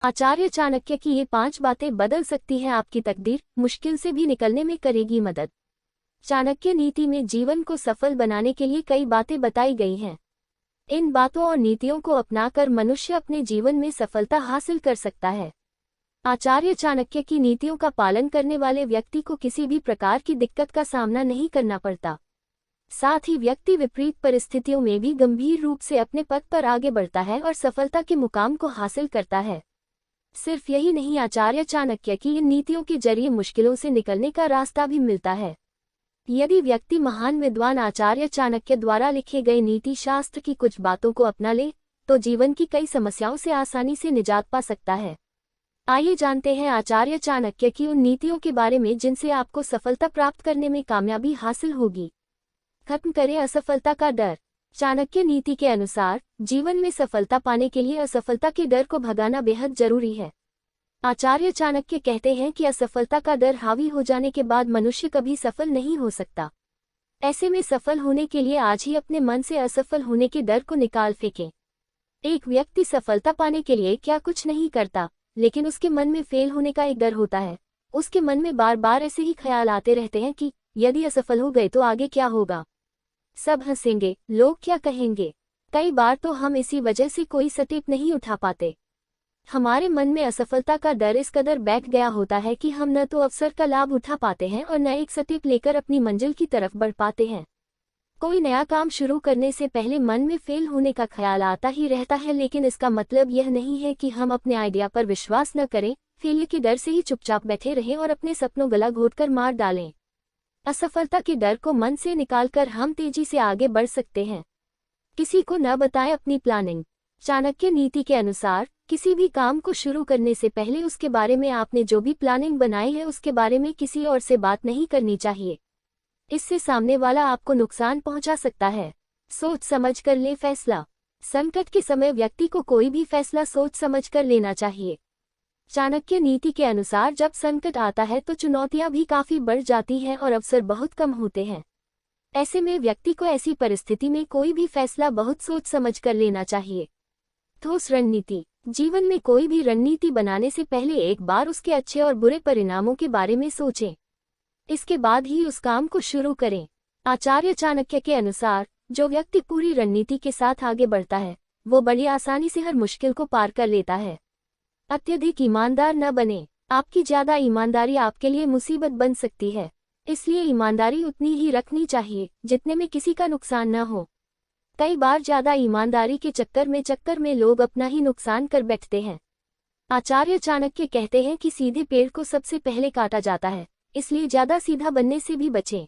आचार्य चाणक्य की ये 5 बातें बदल सकती हैं आपकी तकदीर, मुश्किल से भी निकलने में करेगी मदद। चाणक्य नीति में जीवन को सफल बनाने के लिए कई बातें बताई गई हैं। इन बातों और नीतियों को अपनाकर मनुष्य अपने जीवन में सफलता हासिल कर सकता है। आचार्य चाणक्य की नीतियों का पालन करने वाले व्यक्ति को किसी भी प्रकार की दिक्कत का सामना नहीं करना पड़ता। साथ ही व्यक्ति विपरीत परिस्थितियों में भी गंभीर रूप से अपने पथ पर आगे बढ़ता है और सफलता के मुकाम को हासिल करता है। सिर्फ यही नहीं, आचार्य चाणक्य की इन नीतियों के जरिए मुश्किलों से निकलने का रास्ता भी मिलता है। यदि व्यक्ति महान विद्वान आचार्य चाणक्य द्वारा लिखे गए नीति शास्त्र की कुछ बातों को अपना ले, तो जीवन की कई समस्याओं से आसानी से निजात पा सकता है। आइए जानते हैं आचार्य चाणक्य की उन नीतियों के बारे में जिनसे आपको सफलता प्राप्त करने में कामयाबी हासिल होगी। खत्म करें असफलता का डर। चाणक्य नीति के अनुसार जीवन में सफलता पाने के लिए असफलता के डर को भगाना बेहद जरूरी है। आचार्य चाणक्य कहते हैं कि असफलता का डर हावी हो जाने के बाद मनुष्य कभी सफल नहीं हो सकता। ऐसे में सफल होने के लिए आज ही अपने मन से असफल होने के डर को निकाल फेंकें। एक व्यक्ति सफलता पाने के लिए क्या कुछ नहीं करता, लेकिन उसके मन में फेल होने का एक डर होता है। उसके मन में बार बार ऐसे ही ख्याल आते रहते हैं कि यदि असफल हो गए तो आगे क्या होगा, सब हंसेंगे, लोग क्या कहेंगे। कई बार तो हम इसी वजह से कोई स्टेप नहीं उठा पाते। हमारे मन में असफलता का डर इस कदर बैठ गया होता है कि हम न तो अवसर का लाभ उठा पाते हैं और न एक स्टेप लेकर अपनी मंजिल की तरफ बढ़ पाते हैं। कोई नया काम शुरू करने से पहले मन में फेल होने का ख्याल आता ही रहता है, लेकिन इसका मतलब यह नहीं है कि हम अपने आइडिया पर विश्वास न करें, फेलियर के डर से ही चुपचाप बैठे रहें और अपने सपनों गला घोटकर मार डालें। असफलता के डर को मन से निकालकर हम तेजी से आगे बढ़ सकते हैं। किसी को न बताएं अपनी प्लानिंग। चाणक्य नीति के अनुसार किसी भी काम को शुरू करने से पहले उसके बारे में आपने जो भी प्लानिंग बनाई है उसके बारे में किसी और से बात नहीं करनी चाहिए। इससे सामने वाला आपको नुकसान पहुंचा सकता है। सोच समझ कर ले फैसला। संकट के समय व्यक्ति को कोई भी फैसला सोच समझ कर लेना चाहिए। चाणक्य नीति के अनुसार जब संकट आता है तो चुनौतियां भी काफी बढ़ जाती हैं और अवसर बहुत कम होते हैं। ऐसे में व्यक्ति को ऐसी परिस्थिति में कोई भी फैसला बहुत सोच समझ कर लेना चाहिए। ठोस रणनीति। जीवन में कोई भी रणनीति बनाने से पहले एक बार उसके अच्छे और बुरे परिणामों के बारे में सोचें। इसके बाद ही उस काम को शुरू करें। आचार्य चाणक्य के अनुसार जो व्यक्ति पूरी रणनीति के साथ आगे बढ़ता है वो बड़ी आसानी से हर मुश्किल को पार कर लेता है। अत्यधिक ईमानदार न बने। आपकी ज्यादा ईमानदारी आपके लिए मुसीबत बन सकती है, इसलिए ईमानदारी उतनी ही रखनी चाहिए जितने में किसी का नुकसान न हो। कई बार ज्यादा ईमानदारी के चक्कर में लोग अपना ही नुकसान कर बैठते हैं। आचार्य चाणक्य कहते हैं कि सीधे पेड़ को सबसे पहले काटा जाता है, इसलिए ज्यादा सीधा बनने से भी बचें।